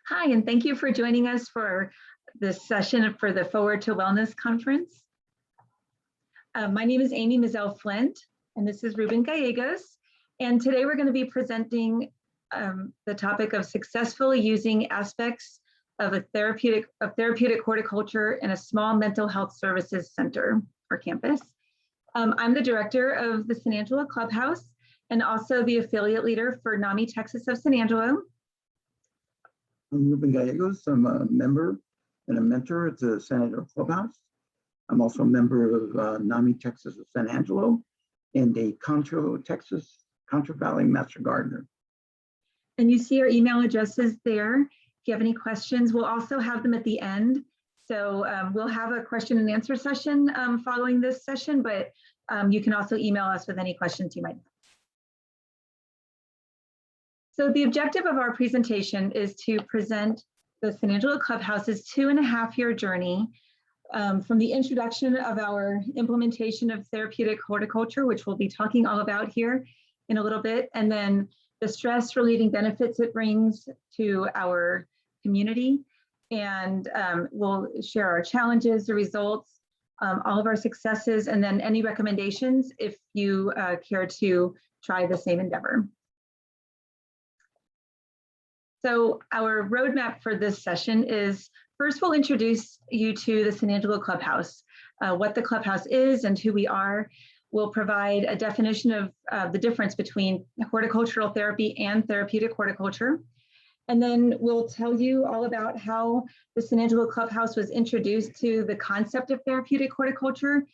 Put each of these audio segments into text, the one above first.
Hi, and thank you for joining us for this session for the Forward to Wellness Conference. My name is Amy Mizell Flint, and this is Ruben Gallegos. And today we're going to be presenting the topic of successfully using aspects of therapeutic horticulture in a small mental health services center or campus. I'm the director of the San Angelo Clubhouse and also the affiliate leader for NAMI Texas of San Angelo. I'm Ruben Gallegos. I'm a member and a mentor at the San Angelo Clubhouse. I'm also a member of NAMI Texas of San Angelo and a Contra Valley Master Gardener. And you see our email addresses there. If you have any questions, we'll also have them at the end. So we'll have a question and answer session following this session, but you can also email us with any questions you might have. So the objective of our presentation is to present the San Angelo Clubhouse's 2.5-year journey from the introduction of our implementation of therapeutic horticulture, which we'll be talking all about here in a little bit, and then the stress relieving benefits it brings to our community. And we'll share our challenges, the results, all of our successes, and then any recommendations if you care to try the same endeavor. So our roadmap for this session is, first we'll introduce you to the San Angelo Clubhouse, what the Clubhouse is and who we are. We'll provide a definition of the difference between horticultural therapy and therapeutic horticulture. And then we'll tell you all about how the San Angelo Clubhouse was introduced to the concept of therapeutic horticulture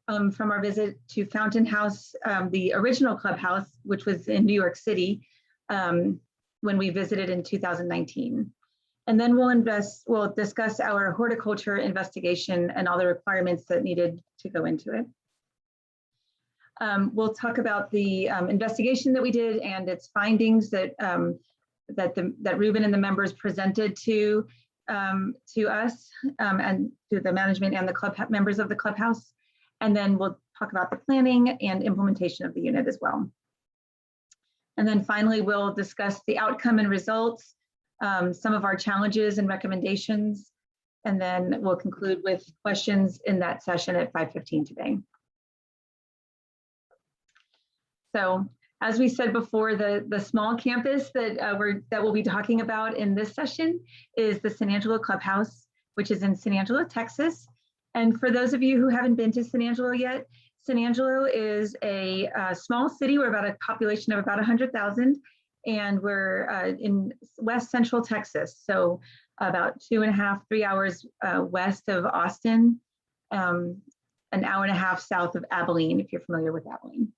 from our visit to Fountain House, the original clubhouse, which was in New York City, when we visited in 2019. And then we'll discuss our horticulture investigation and all the requirements that needed to go into it. We'll talk about the investigation that we did and its findings that Ruben and the members presented to us and to the management and the members of the clubhouse. And then we'll talk about the planning and implementation of the unit as well. And then finally, we'll discuss the outcome and results, some of our challenges and recommendations, and then we'll conclude with questions in that session at 5:15 today. So as we said before, the small campus that we'll be talking about in this session is the San Angelo Clubhouse, which is in San Angelo, Texas. And for those of you who haven't been to San Angelo yet, San Angelo is a small city. We're about a population of about 100,000, and we're in west central Texas. So about 2.5, 3 hours west of Austin, an hour and a half south of Abilene, if you're familiar with Abilene.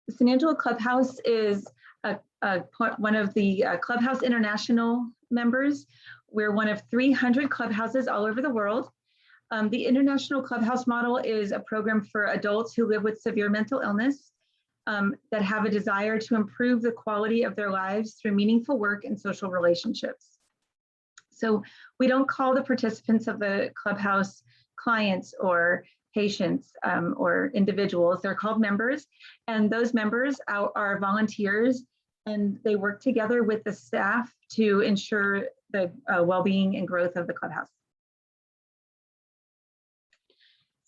The San Angelo Clubhouse is one of the Clubhouse International members. We're one of 300 clubhouses all over the world. The International Clubhouse model is a program for adults who live with severe mental illness that have a desire to improve the quality of their lives through meaningful work and social relationships. So we don't call the participants of the clubhouse clients or patients or individuals. They're called members, and those members are volunteers, and they work together with the staff to ensure the well-being and growth of the clubhouse.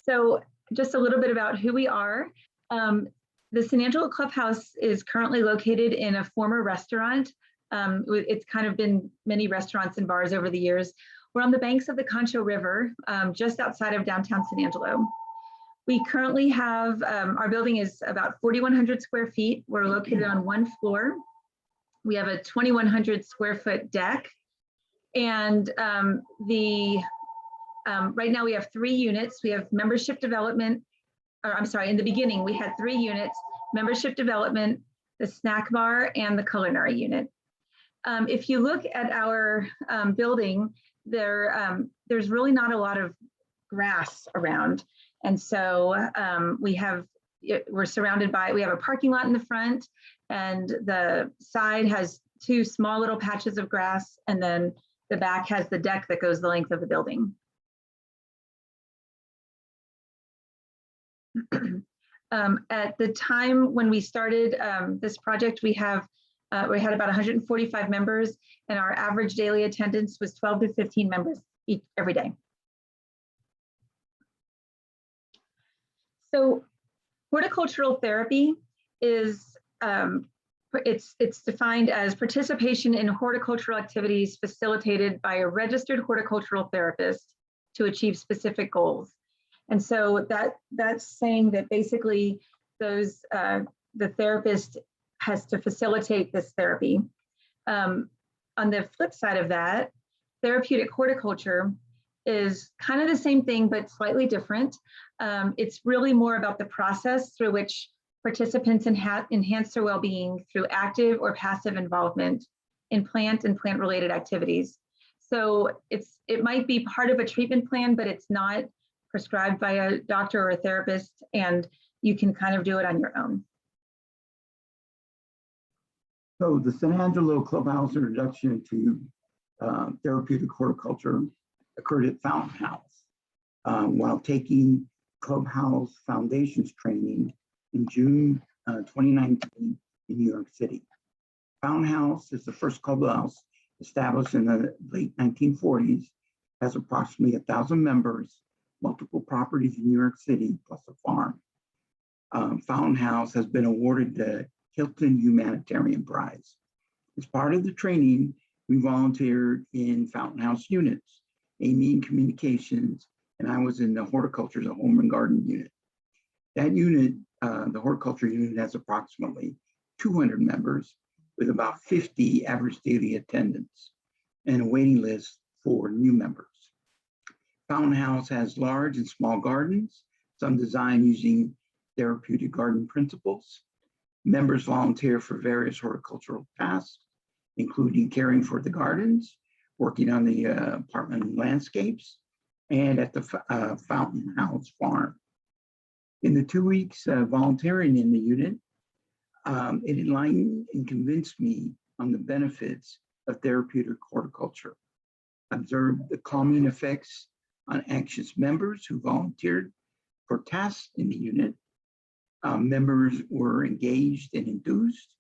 So just a little bit about who we are. The San Angelo Clubhouse is currently located in a former restaurant. It's kind of been many restaurants and bars over the years. We're on the banks of the Concho River, just outside of downtown San Angelo. We currently have, our building is about 4,100 square feet. We're located on one floor. We have a 2,100 square foot deck. And right now we have 3 units. We have membership development, or I'm sorry, in the beginning we had 3 units: membership development, the snack bar, and the culinary unit. If you look at our building, there's really not a lot of grass around. And so we're surrounded by, we have a parking lot in the front, and the side has 2 small little patches of grass, and then the back has the deck that goes the length of the building. At the time when we started this project, we have We had about 145 members, and our average daily attendance was 12 to 15 members every day. So horticultural therapy is, it's defined as participation in horticultural activities facilitated by a registered horticultural therapist to achieve specific goals. And so that's saying that basically those the therapist has to facilitate this therapy. On the flip side of that, therapeutic horticulture is kind of the same thing, but slightly different. It's really more about the process through which participants enhance their well-being through active or passive involvement in plant and plant-related activities. So it might be part of a treatment plan, but it's not prescribed by a doctor or a therapist, and you can kind of do it on your own. So the San Angelo Clubhouse introduction to therapeutic horticulture occurred at Fountain House while taking Clubhouse Foundations training in June 2019 in New York City. Fountain House is the first clubhouse established in the late 1940s, has approximately 1,000 members, multiple properties in New York City, plus a farm. Fountain House has been awarded the Hilton Humanitarian Prize. As part of the training, we volunteered in Fountain House units, Amy in communications, and I was in the horticulture, the home and garden unit. That unit, the horticulture unit, has approximately 200 members with about 50 average daily attendance and a waiting list for new members. Fountain House has large and small gardens, some designed using therapeutic garden principles. Members volunteer for various horticultural tasks, including caring for the gardens, working on the apartment landscapes, and at the Fountain House farm. In the 2 weeks volunteering in the unit, it enlightened and convinced me on the benefits of therapeutic horticulture. Observed the calming effects on anxious members who volunteered for tasks in the unit. Members were engaged and enthused.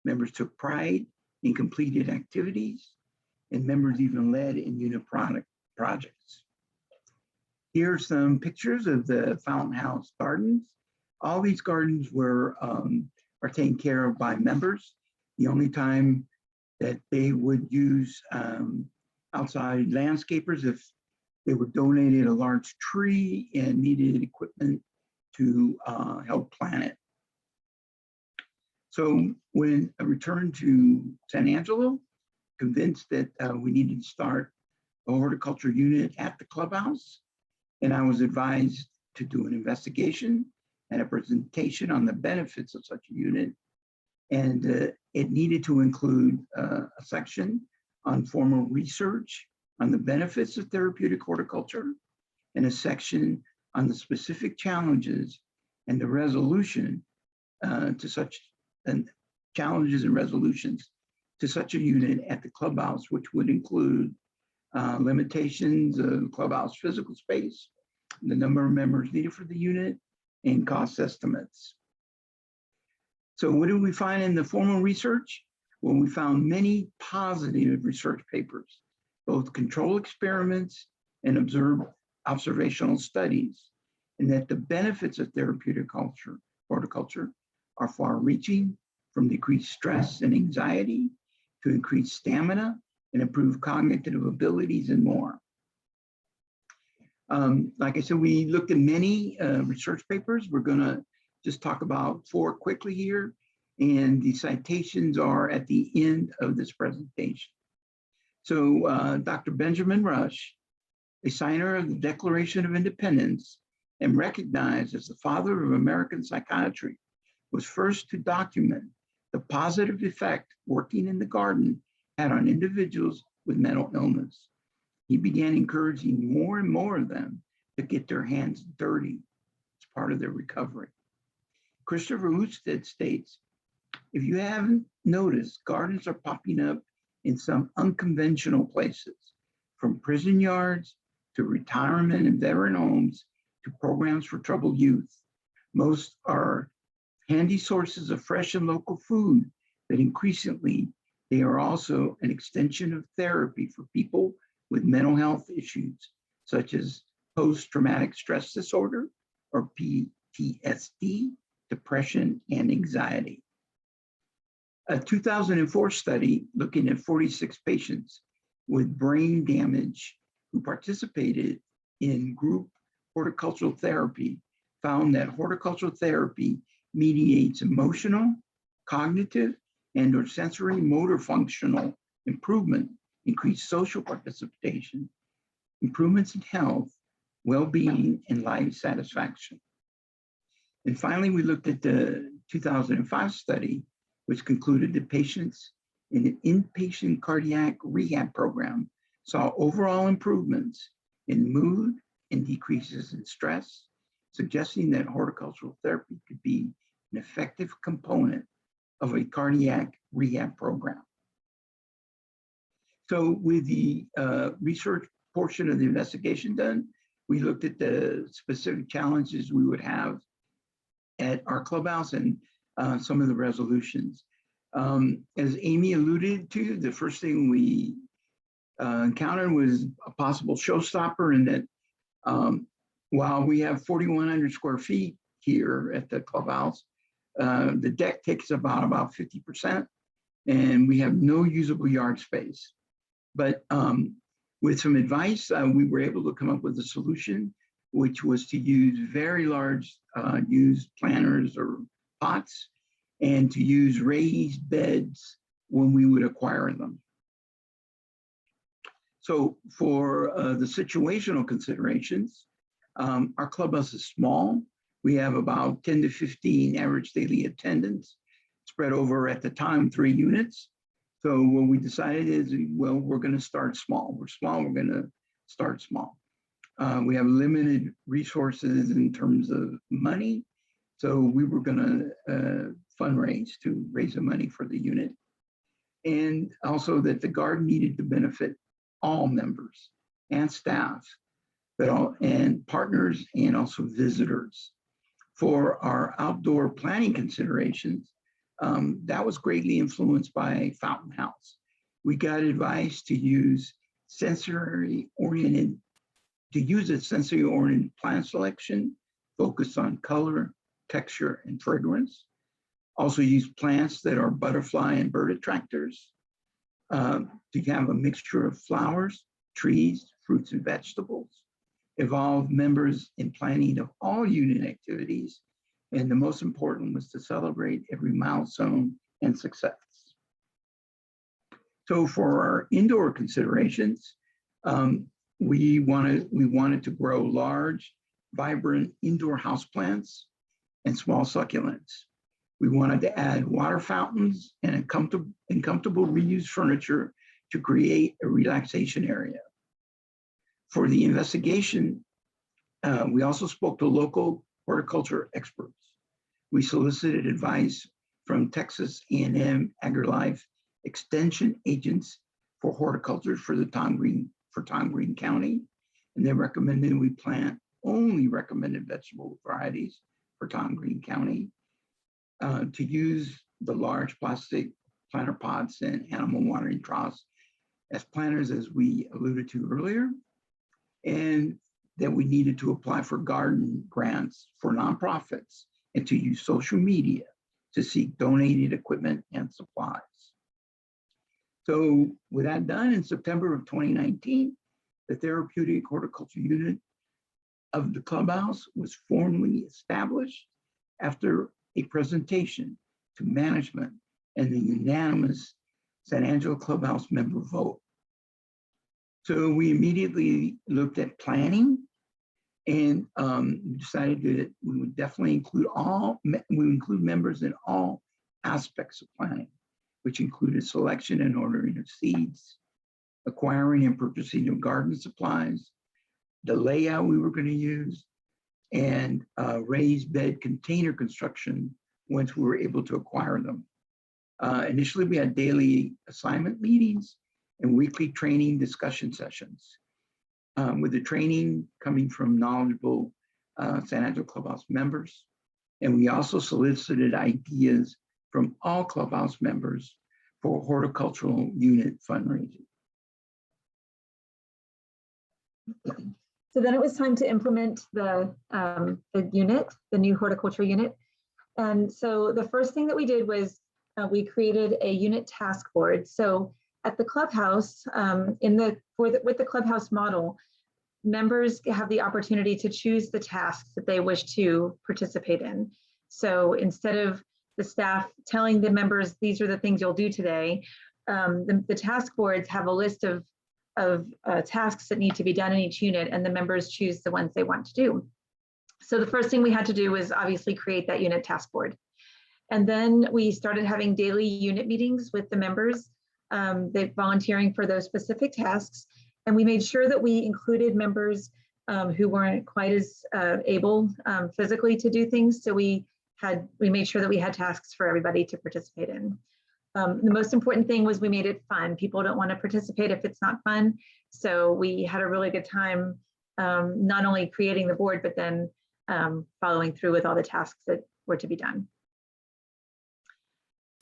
Members took pride in completed activities, and members even led in unit projects. Here are some pictures of the Fountain House gardens. All these gardens are taken care of by members. The only time that they would use outside landscapers if they were donated a large tree and needed equipment to help plant it. So when I returned to San Angelo, convinced that we needed to start a horticulture unit at the clubhouse, and I was advised to do an investigation and a presentation on the benefits of such a unit. And it needed to include a section on formal research on the benefits of therapeutic horticulture and a section on the specific challenges and the resolution to such challenges and resolutions to such a unit at the clubhouse, which would include limitations of clubhouse physical space, the number of members needed for the unit, and cost estimates. So what did we find in the formal research? Well, we found many positive research papers, both control experiments and observed observational studies, and that the benefits of therapeutic horticulture are far-reaching, from decreased stress and anxiety to increased stamina and improved cognitive abilities and more. Like I said, we looked at many research papers. We're gonna just talk about 4 quickly here, and the citations are at the end of this presentation. So Dr. Benjamin Rush, a signer of the Declaration of Independence and recognized as the father of American psychiatry, was first to document the positive effect working in the garden had on individuals with mental illness. He began encouraging more and more of them to get their hands dirty as part of their recovery. Christopher Husted states, if you haven't noticed, gardens are popping up in some unconventional places, from prison yards to retirement and veteran homes to programs for troubled youth. Most are handy sources of fresh and local food but increasingly, they are also an extension of therapy for people with mental health issues, such as post-traumatic stress disorder, or PTSD, depression, and anxiety. A 2004 study looking at 46 patients with brain damage who participated in group horticultural therapy found that horticultural therapy mediates emotional, cognitive, and or sensory motor functional improvement, increased social participation, improvements in health, well-being, and life satisfaction. And finally, we looked at the 2005 study, which concluded that patients in an inpatient cardiac rehab program saw overall improvements in mood and decreases in stress, suggesting that horticultural therapy could be an effective component of a cardiac rehab program. So with the research portion of the investigation done, we looked at the specific challenges we would have at our clubhouse and some of the resolutions. As Amy alluded to, the first thing we encountered was a possible showstopper, in that while we have 4,100 square feet here at the clubhouse, the deck takes about 50%, and we have no usable yard space. But with some advice, we were able to come up with a solution, which was to use very large used planters or pots, and to use raised beds when we would acquire them. So for the situational considerations, our clubhouse is small. We have about 10 to 15 average daily attendance spread over, at the time, 3 units. So what we decided is, well, we're going to start small. We're small, we're going to start small. We have limited resources in terms of money. So we were going to fundraise to raise the money for the unit. And also that the garden needed to benefit all members and staff, and partners, and also visitors. For our outdoor planning considerations, that was greatly influenced by Fountain House. We got advice to use a sensory-oriented plant selection focused on color, texture, and fragrance. Also use plants that are butterfly and bird attractors, to have a mixture of flowers, trees, fruits, and vegetables. Involve members in planning of all unit activities, and the most important was to celebrate every milestone and success. So for our indoor considerations, we wanted to grow large, vibrant indoor houseplants and small succulents. We wanted to add water fountains and comfortable reused furniture to create a relaxation area. For the investigation, we also spoke to local horticulture experts. We solicited advice from Texas A&M AgriLife extension agents for horticulture for Tom Green County, and they recommended we plant only recommended vegetable varieties for Tom Green County, to use the large plastic planter pots and animal watering troughs as planters, as we alluded to earlier, and that we needed to apply for garden grants for nonprofits and to use social media to seek donated equipment and supplies. So with that done, in September of 2019, the Therapeutic Horticulture Unit of the clubhouse was formally established after a presentation to management and the unanimous San Angelo Clubhouse member vote. So we immediately looked at planning, and decided that we would definitely include members in all aspects of planning, which included selection and ordering of seeds, acquiring and purchasing of garden supplies, the layout we were going to use, and raised bed container construction once we were able to acquire them. Initially, we had daily assignment meetings and weekly training discussion sessions, with the training coming from knowledgeable San Angelo Clubhouse members. And we also solicited ideas from all clubhouse members for horticultural unit fundraising. So then it was time to implement the unit, the new horticulture unit. And so the first thing that we did was we created a unit task board. So at the clubhouse, with the clubhouse model, members have the opportunity to choose the tasks that they wish to participate in. So instead of the staff telling the members, these are the things you'll do today, the task boards have a list of tasks that need to be done in each unit, and the members choose the ones they want to do. So the first thing we had to do was obviously create that unit task board. And then we started having daily unit meetings with the members, they volunteering for those specific tasks. And we made sure that we included members who weren't quite as able physically to do things. So we made sure that we had tasks for everybody to participate in. The most important thing was we made it fun. People don't want to participate if it's not fun. So we had a really good time, not only creating the board, but then following through with all the tasks that were to be done.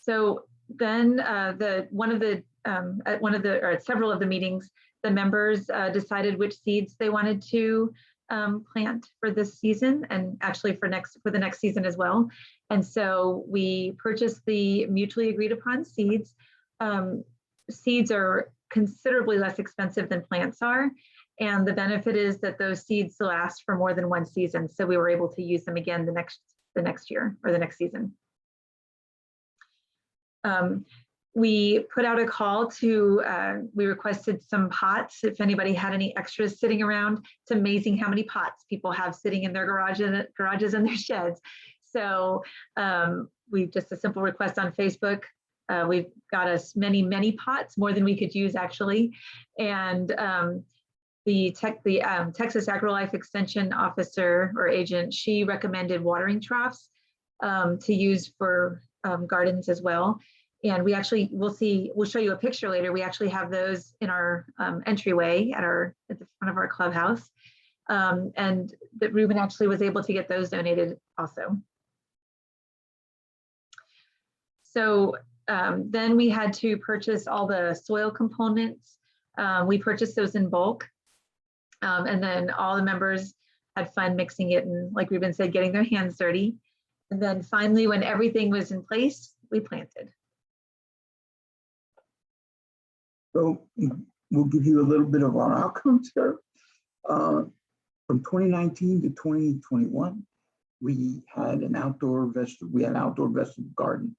So then at several of the meetings, the members decided which seeds they wanted to plant for this season, and actually for the next season as well. And so we purchased the mutually agreed upon seeds. Seeds are considerably less expensive than plants are. And the benefit is that those seeds last for more than one season. So we were able to use them again the next year or the next season. We put out a call to, we requested some pots if anybody had any extras sitting around. It's amazing how many pots people have sitting in their garages and their sheds. So we've just a simple request on Facebook. We've got us many pots, more than we could use actually. And the Texas AgriLife Extension Officer or agent, she recommended watering troughs to use for gardens as well. And we actually, we'll show you a picture later. We actually have those in our entryway at the front of our clubhouse. And that Ruben actually was able to get those donated also. So then we had to purchase all the soil components. We purchased those in bulk. And then all the members had fun mixing it and, like Ruben said, getting their hands dirty. And then finally, when everything was in place, we planted. So we'll give you a little bit of our outcomes here. From 2019 to 2021, we had outdoor vegetable gardens.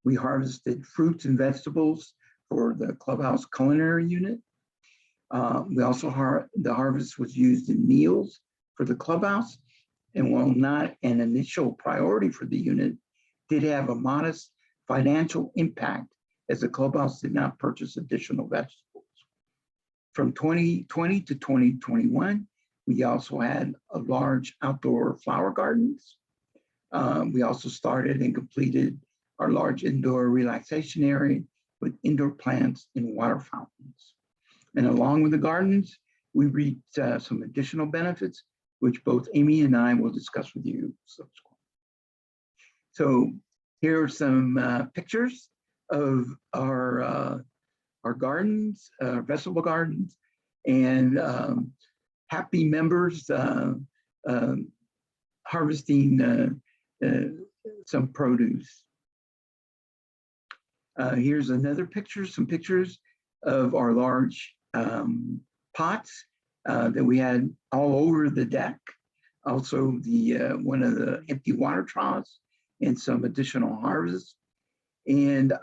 We harvested fruits and vegetables for the clubhouse culinary unit. We also the harvest was used in meals for the clubhouse, and while not an initial priority for the unit, did have a modest financial impact as the clubhouse did not purchase additional vegetables. From 2020 to 2021, we also had a large outdoor flower gardens. We also started and completed our large indoor relaxation area with indoor plants and water fountains. And along with the gardens, we reaped some additional benefits, which both Amy and I will discuss with you subsequently. So here are some pictures of our gardens, vegetable gardens, and happy members harvesting some produce. Here's another picture, some pictures of our large pots that we had all over the deck. Also one of the empty water troughs and some additional harvests. And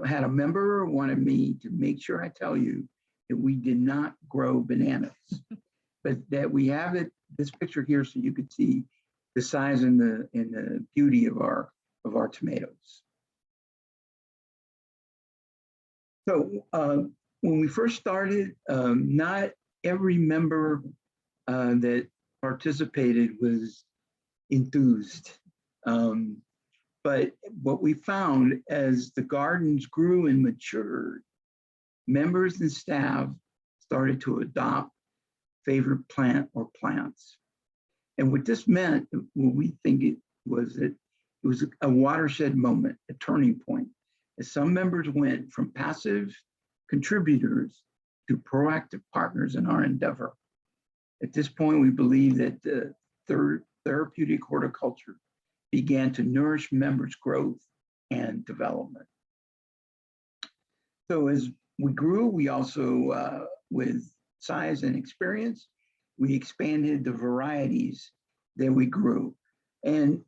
had a member wanted me to make sure I tell you that we did not grow bananas, but that we have this picture here so you could see the size and the beauty of our tomatoes. So when we first started, not every member that participated was enthused. But what we found as the gardens grew and matured, members and staff started to adopt favorite plant or plants. And what this meant, what we think it was, that It was a watershed moment, a turning point, as some members went from passive contributors to proactive partners in our endeavor. At this point, we believe that the therapeutic horticulture began to nourish members' growth and development. So as we grew, we also, with size and experience, we expanded the varieties that we grew. And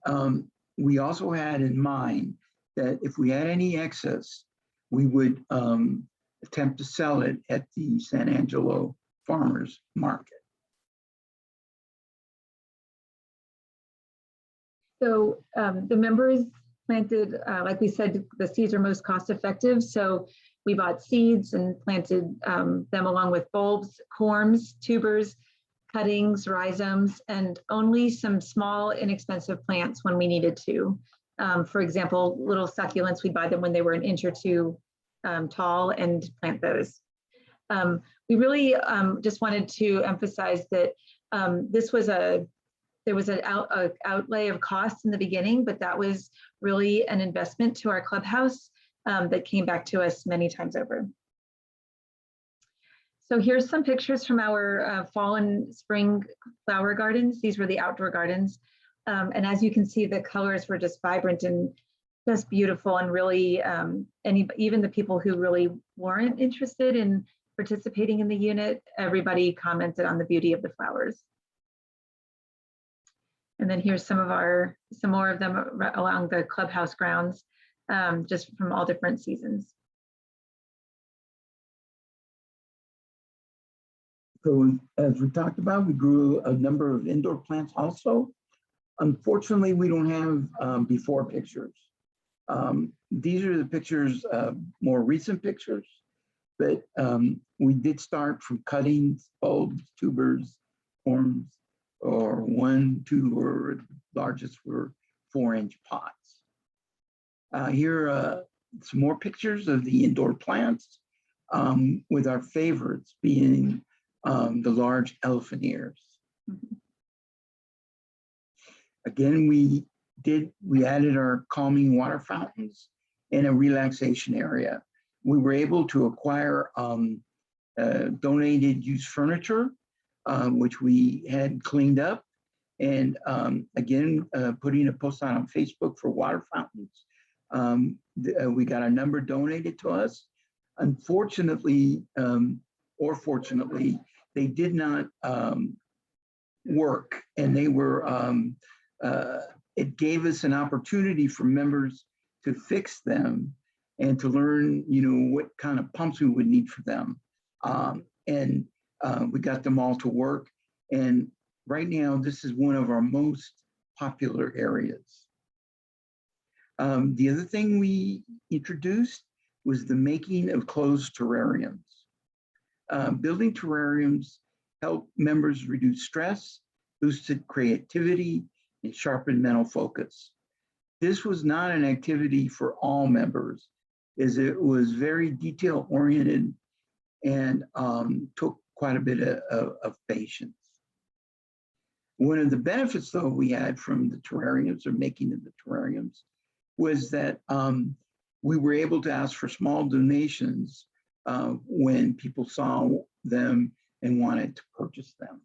we also had in mind that if we had any excess, we would attempt to sell it at the San Angelo Farmers Market. So the members planted, like we said, the seeds are most cost effective. So we bought seeds and planted them along with bulbs, corms, tubers, cuttings, rhizomes, and only some small, inexpensive plants when we needed to. For example, little succulents, we buy them when they were an inch or two tall and plant those. We really just wanted to emphasize that there was an outlay of costs in the beginning, but that was really an investment to our clubhouse that came back to us many times over. So here's some pictures from our fall and spring flower gardens. These were the outdoor gardens. And as you can see, the colors were just vibrant and just beautiful, and really, even the people who really weren't interested in participating in the unit, everybody commented on the beauty of the flowers. And then here's some more of them along the clubhouse grounds, just from all different seasons. So as we talked about, we grew a number of indoor plants also. Unfortunately, we don't have before pictures. These are the pictures, more recent pictures, but we did start from cuttings, bulbs, tubers, forms, or 1, 2, or largest were 4-inch pots. Here are some more pictures of the indoor plants, with our favorites being the large elephant ears. Mm-hmm. Again, we added our calming water fountains and a relaxation area. We were able to acquire donated used furniture, which we had cleaned up. And again, putting a post on Facebook for water fountains. We got a number donated to us. Unfortunately, or fortunately, they did not work, and they were, it gave us an opportunity for members to fix them and to learn, what kind of pumps we would need for them. And we got them all to work. And right now, this is one of our most popular areas. The other thing we introduced was the making of closed terrariums. Building terrariums help members reduce stress, boosted creativity, and sharpened mental focus. This was not an activity for all members, as it was very detail-oriented and took quite a bit of patience. One of the benefits, though, we had from the terrariums, or making of the terrariums, was that we were able to ask for small donations when people saw them and wanted to purchase them.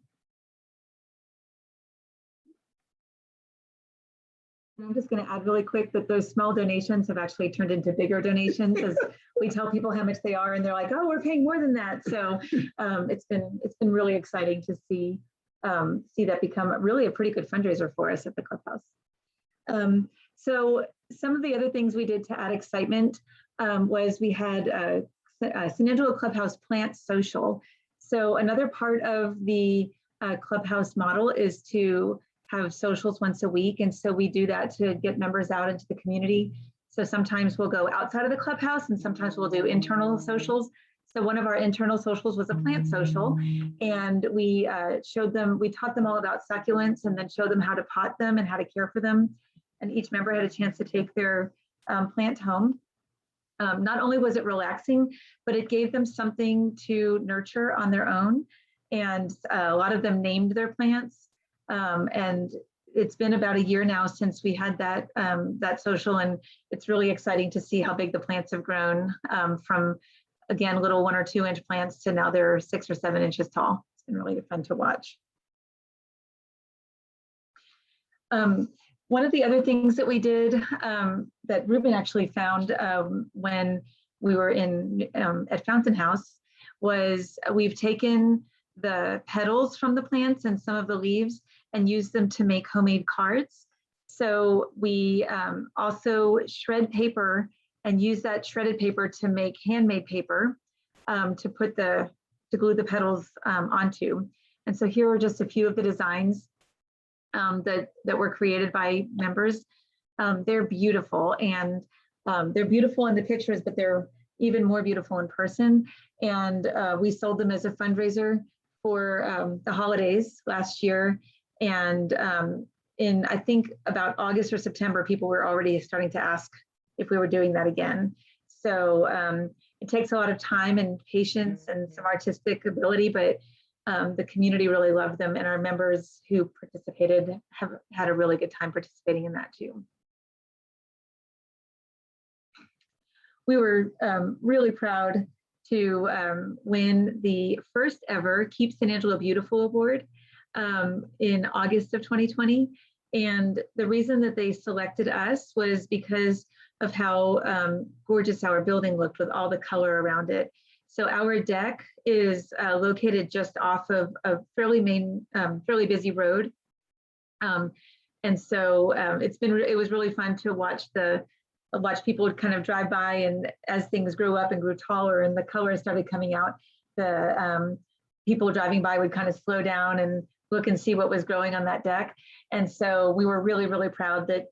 I'm just going to add really quick that those small donations have actually turned into bigger donations as we tell people how much they are, and they're like, "Oh, we're paying more than that." So it's been really exciting to see that become really a pretty good fundraiser for us at the clubhouse. So some of the other things we did to add excitement was we had a San Angelo Clubhouse Plant Social. So another part of the clubhouse model is to have socials once a week. And so we do that to get members out into the community. So sometimes we'll go outside of the clubhouse, and sometimes we'll do internal socials. So one of our internal socials was a plant social, and we taught them all about succulents, and then showed them how to pot them and how to care for them. And each member had a chance to take their plant home. Not only was it relaxing, but it gave them something to nurture on their own. And a lot of them named their plants. And it's been about a year now since we had that, that social, and it's really exciting to see how big the plants have grown from, again, little 1 or 2 inch plants to now they're 6 or 7 inches tall. It's been really fun to watch. One of the other things that we did that Ruben actually found when we were in at Fountain House was we've taken the petals from the plants and some of the leaves and used them to make homemade cards. So we also shred paper and use that shredded paper to make handmade paper to glue the petals onto. And so here are just a few of the designs that were created by members. They're beautiful, and they're beautiful in the pictures, but they're even more beautiful in person. And we sold them as a fundraiser for the holidays last year. And in, I think, about August or September, people were already starting to ask if we were doing that again. So it takes a lot of time and patience and some artistic ability, but the community really loved them, and our members who participated have had a really good time participating in that too. We were really proud to win the first ever Keep San Angelo Beautiful Award in August of 2020. And the reason that they selected us was because of how gorgeous our building looked with all the color around it. So our deck is located just off of a fairly busy road. And so it was really fun to watch people kind of drive by, and as things grew up and grew taller and the color started coming out, the people driving by would kind of slow down and look and see what was growing on that deck. And so we were really, really proud that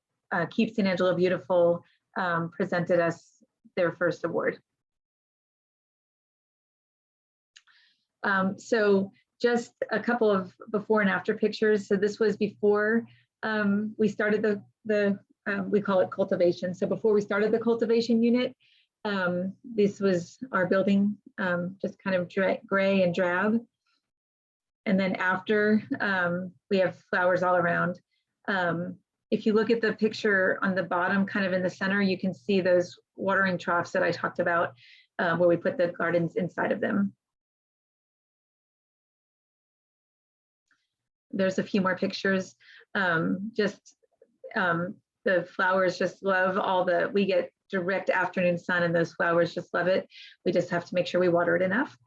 Keep San Angelo Beautiful presented us their first award. So just a couple of before and after pictures. So this was before we started we call it cultivation. So before we started the cultivation unit, this was our building, just kind of gray and drab. And then after, we have flowers all around. If you look at the picture on the bottom, kind of in the center, you can see those watering troughs that I talked about, where we put the gardens inside of them. There's a few more pictures. The flowers just love we get direct afternoon sun, and those flowers just love it. We just have to make sure we water it enough.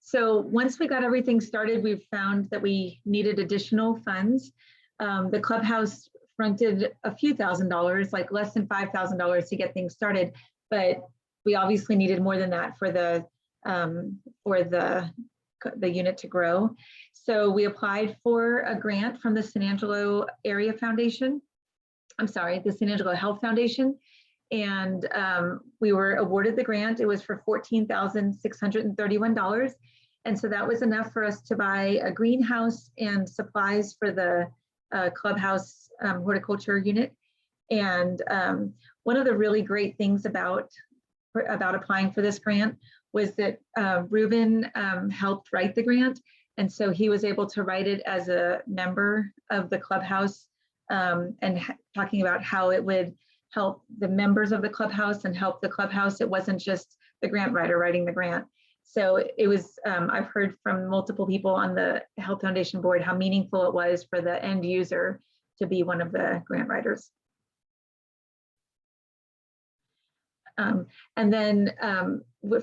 So once we got everything started, we found that we needed additional funds. The clubhouse fronted a few $1,000s, like less than $5,000 to get things started, but we obviously needed more than that for the unit to grow. So we applied for a grant from the San Angelo Area Foundation. I'm sorry, the San Angelo Health Foundation. And we were awarded the grant. It was for $14,631. And so that was enough for us to buy a greenhouse and supplies for the clubhouse horticulture unit. And one of the really great things about applying for this grant was that Ruben helped write the grant. And so he was able to write it as a member of the clubhouse, and talking about how it would help the members of the clubhouse and help the clubhouse. It wasn't just the grant writer writing the grant. So it was, I've heard from multiple people on the Health Foundation board how meaningful it was for the end user to be one of the grant writers. And then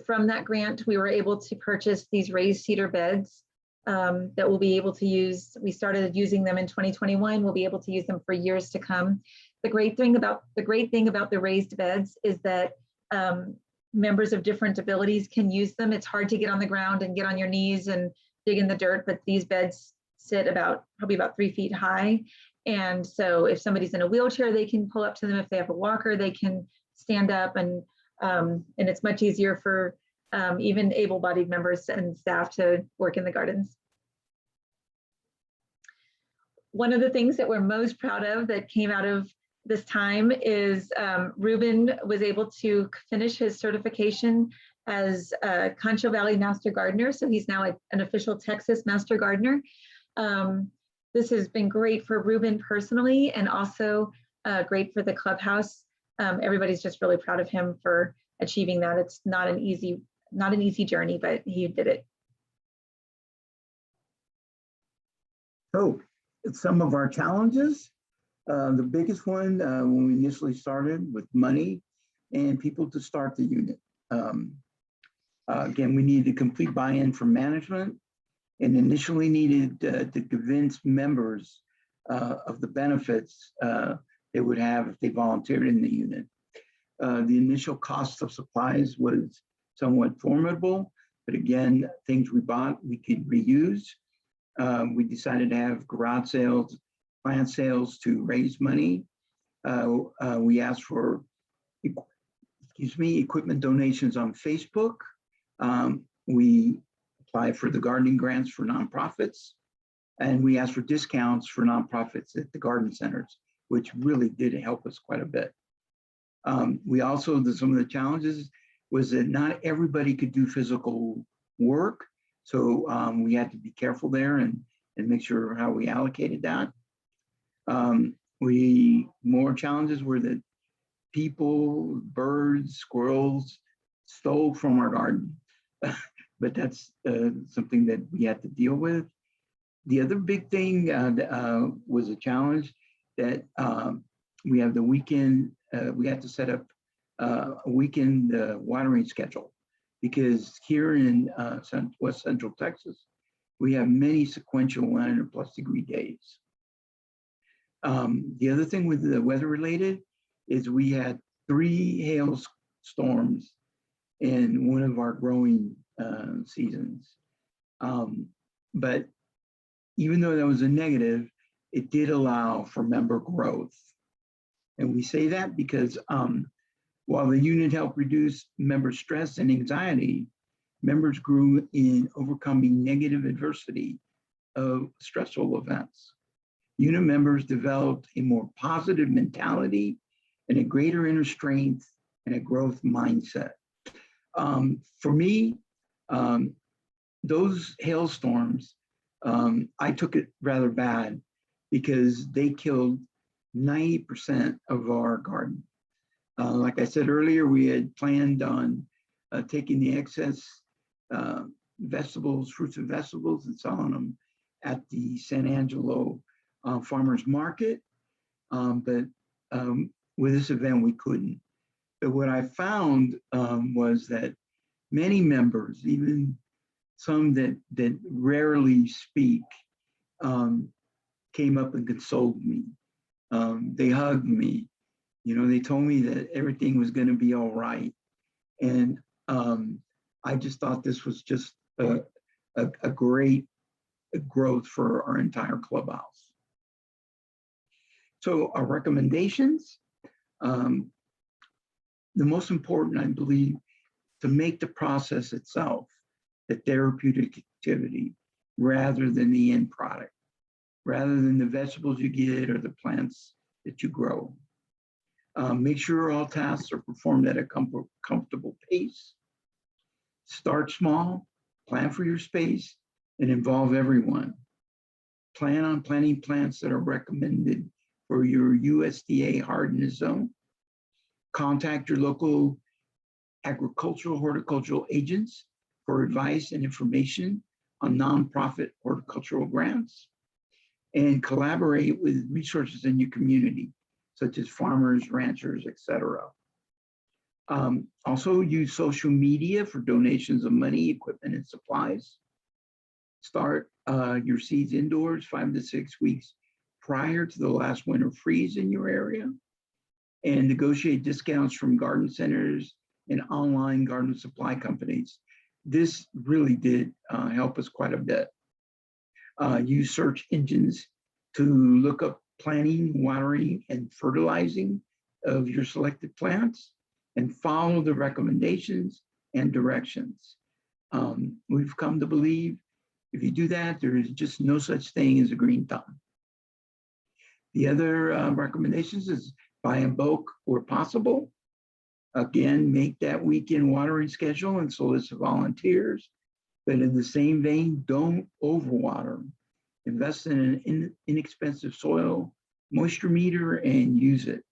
from that grant, we were able to purchase these raised cedar beds that we'll be able to use. We started using them in 2021. We'll be able to use them for years to come. The great thing about the raised beds is that members of different abilities can use them. It's hard to get on the ground and get on your knees and dig in the dirt, but these beds sit probably about 3 feet high. And so if somebody's in a wheelchair, they can pull up to them. If they have a walker, they can stand up, and it's much easier for even able-bodied members and staff to work in the gardens. One of the things that we're most proud of that came out of this time is Ruben was able to finish his certification as a Concho Valley Master Gardener. So he's now an official Texas Master Gardener. This has been great for Ruben personally, and also great for the clubhouse. Everybody's just really proud of him for achieving that. It's not an easy journey, but he did it. So some of our challenges, the biggest one when we initially started with money and people to start the unit. Again, we needed complete buy-in from management and initially needed to convince members of the benefits they would have if they volunteered in the unit. The initial cost of supplies was somewhat formidable, but again, things we bought, we could reuse. We decided to have garage sales, plant sales to raise money. We asked for, equipment donations on Facebook. We applied for the gardening grants for nonprofits, and we asked for discounts for nonprofits at the garden centers, which really did help us quite a bit. We also, some of the challenges was that not everybody could do physical work. So we had to be careful there and make sure how we allocated that. More challenges were that people, birds, squirrels stole from our garden. But that's something that we had to deal with. The other big thing was a challenge that we have the weekend, we had to set up a weekend watering schedule, because here in West Central Texas, we have many sequential 100+ degree days. The other thing with the weather related is we had 3 hail storms in one of our growing seasons. But even though that was a negative, it did allow for member growth. And we say that because while the unit helped reduce member stress and anxiety, members grew in overcoming negative adversity of stressful events. Unit members developed a more positive mentality and a greater inner strength and a growth mindset. For me, those hailstorms, I took it rather bad because they killed 90% of our garden. Like I said earlier, we had planned on taking the excess vegetables, fruits and vegetables, and selling them at the San Angelo Farmers Market. But with this event, we couldn't. But what I found was that many members, even some that rarely speak, came up and consoled me. They hugged me. You know, they told me that everything was going to be all right. And I just thought this was just a great growth for our entire clubhouse. So our recommendations, the most important, I believe, to make the process itself the therapeutic activity rather than the end product, rather than the vegetables you get or the plants that you grow. Make sure all tasks are performed at a comfortable pace. Start small, plan for your space, and involve everyone. Plan on planting plants that are recommended for your USDA hardness zone. Contact your local agricultural horticultural agents for advice and information on nonprofit horticultural grants, and collaborate with resources in your community, such as farmers, ranchers, etc. Also use social media for donations of money, equipment, and supplies. Start your seeds indoors 5 to 6 weeks prior to the last winter freeze in your area, and negotiate discounts from garden centers and online garden supply companies. This really did help us quite a bit. Use search engines to look up planting, watering, and fertilizing of your selected plants, and follow the recommendations and directions. We've come to believe if you do that, there is just no such thing as a green thumb. The other recommendations is buy in bulk where possible. Again, make that weekend watering schedule and solicit volunteers. But in the same vein, don't overwater. Invest in an inexpensive soil moisture meter and use it.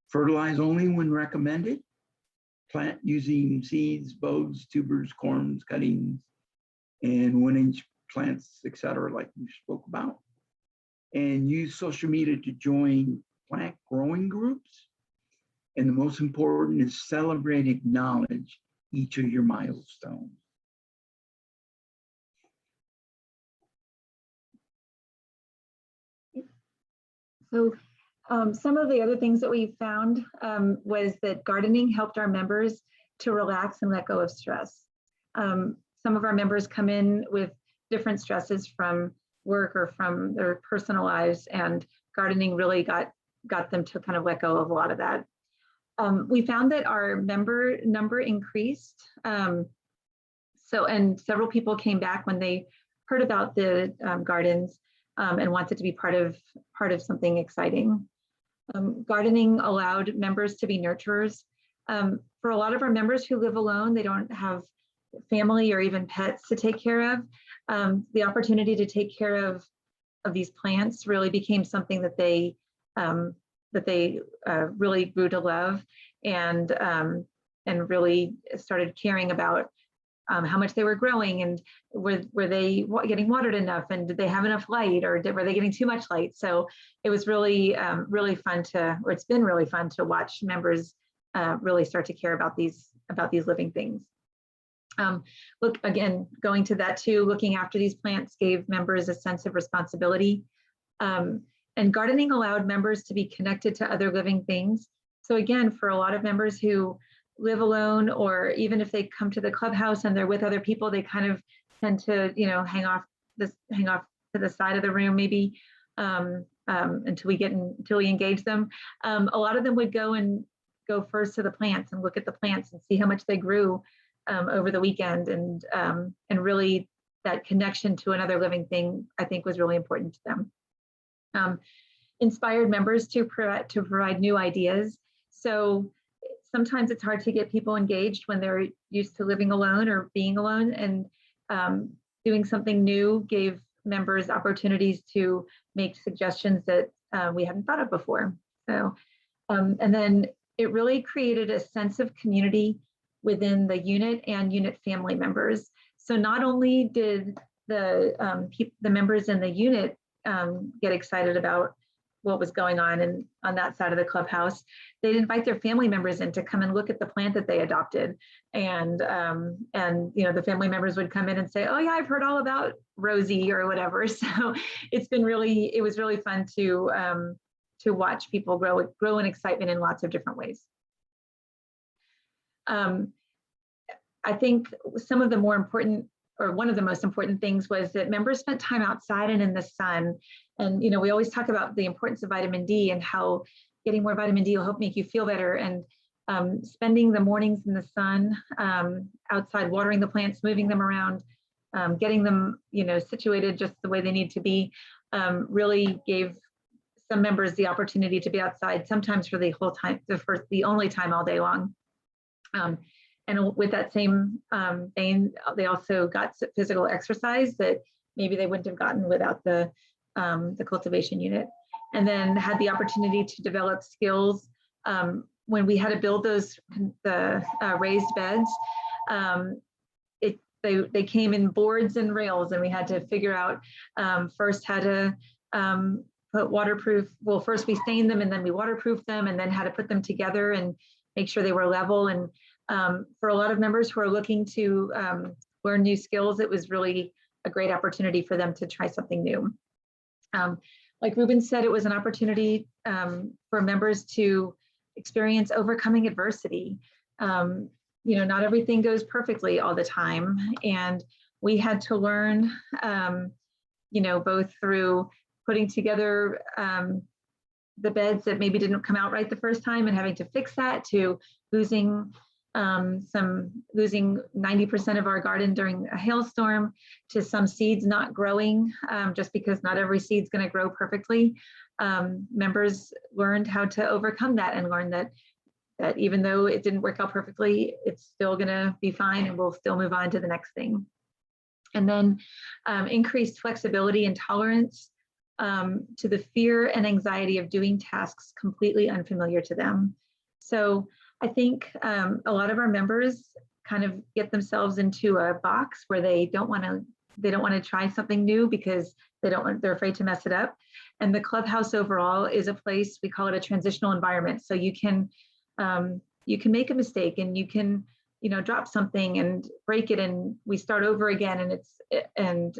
Fertilize only when recommended. Plant using seeds, bulbs, tubers, corms, cuttings, and 1-inch plants, etc., like we spoke about. And use social media to join plant growing groups. And the most important is celebrate, acknowledge each of your milestones. So some of the other things that we found was that gardening helped our members to relax and let go of stress. Some of our members come in with different stresses from work or from their personal lives, and gardening really got them to kind of let go of a lot of that. We found that our member number increased. And several people came back when they heard about the gardens and wanted to be part of something exciting. Gardening allowed members to be nurturers. For a lot of our members who live alone, they don't have family or even pets to take care of. The opportunity to take care of these plants really became something that they really grew to love, and really started caring about how much they were growing, and were they getting watered enough, and did they have enough light, or were they getting too much light? So it was really really fun it's been really fun to watch members really start to care about these living things. Look, again, going to that too, looking after these plants gave members a sense of responsibility. And gardening allowed members to be connected to other living things. So again, for a lot of members who live alone, or even if they come to the clubhouse and they're with other people, they kind of tend to, hang off to the side of the room, maybe until we engage them. A lot of them would go first to the plants and look at the plants and see how much they grew over the weekend, and really that connection to another living thing, I think, was really important to them. Inspired members to provide new ideas. So sometimes it's hard to get people engaged when they're used to living alone or being alone, and doing something new gave members opportunities to make suggestions that we hadn't thought of before. So, and then it really created a sense of community within the unit and unit family members. So not only did the members in the unit get excited about what was going on that side of the clubhouse, they'd invite their family members in to come and look at the plant that they adopted. And the family members would come in and say, "Oh yeah, I've heard all about Rosie," or whatever. So it was really fun to watch people grow in excitement in lots of different ways. I think some of the more important, or one of the most important things, was that members spent time outside and in the sun. And we always talk about the importance of vitamin D and how getting more vitamin D will help make you feel better. And spending the mornings in the sun, outside, watering the plants, moving them around, getting them situated just the way they need to be, really gave some members the opportunity to be outside, sometimes for the whole time, the only time all day long. And with that same vein, they also got physical exercise that maybe they wouldn't have gotten without the cultivation unit. And then had the opportunity to develop skills when we had to build the raised beds. They came in boards and rails, and we had to figure out first how to put waterproof. Well, first we stained them, and then we waterproofed them, and then how to put them together and make sure they were level. And for a lot of members who are looking to learn new skills, it was really a great opportunity for them to try something new. Like Ruben said, it was an opportunity for members to experience overcoming adversity. Not everything goes perfectly all the time, and we had to learn, both through putting together the beds that maybe didn't come out right the first time and having to fix that, to losing 90% of our garden during a hailstorm, to some seeds not growing just because not every seed's going to grow perfectly. Members learned how to overcome that and learn that even though it didn't work out perfectly, it's still going to be fine, and we'll still move on to the next thing. And then increased flexibility and tolerance to the fear and anxiety of doing tasks completely unfamiliar to them. So I think a lot of our members kind of get themselves into a box where they don't want to try something new because they're afraid to mess it up. And the clubhouse overall is a place, we call it a transitional environment. So you can make a mistake and you can, drop something and break it and we start over again. And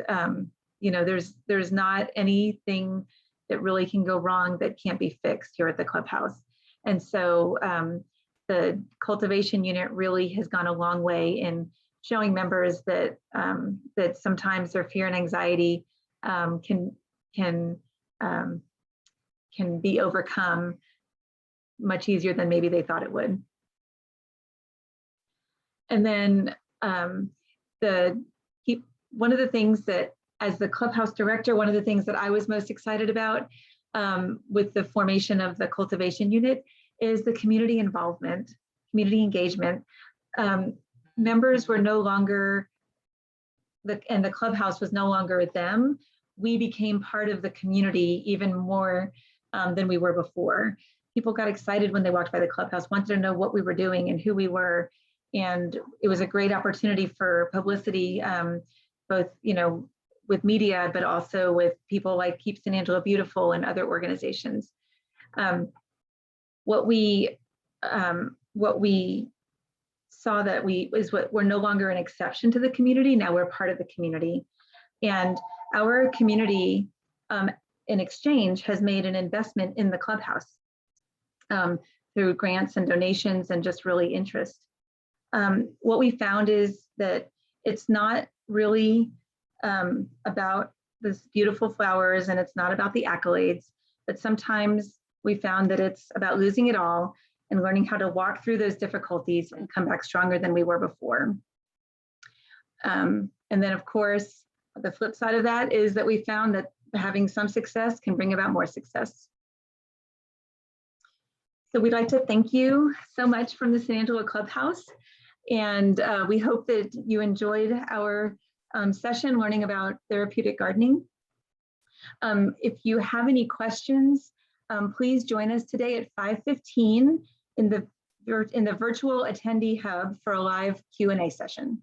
there's not anything that really can go wrong that can't be fixed here at the clubhouse. And so the cultivation unit really has gone a long way in showing members that that sometimes their fear and anxiety can be overcome much easier than maybe they thought it would. And then one of the things that, as the clubhouse director, one of the things that I was most excited about with the formation of the cultivation unit is the community involvement, community engagement. Members were no longer, and the clubhouse was no longer them. We became part of the community even more than we were before. People got excited when they walked by the clubhouse, wanted to know what we were doing and who we were. And it was a great opportunity for publicity, both, with media, but also with people like Keep San Angelo Beautiful and other organizations. What we saw that we're no longer an exception to the community. Now we're part of the community, and our community in exchange has made an investment in the clubhouse through grants and donations and just really interest. What we found is that it's not really about this beautiful flowers and it's not about the accolades, but sometimes we found that it's about losing it all and learning how to walk through those difficulties and come back stronger than we were before. And then of course, the flip side of that is that we found that having some success can bring about more success. So we'd like to thank you so much from the San Angelo Clubhouse. And we hope that you enjoyed our session learning about therapeutic gardening. If you have any questions, please join us today at 5:15 in the virtual attendee hub for a live Q&A session.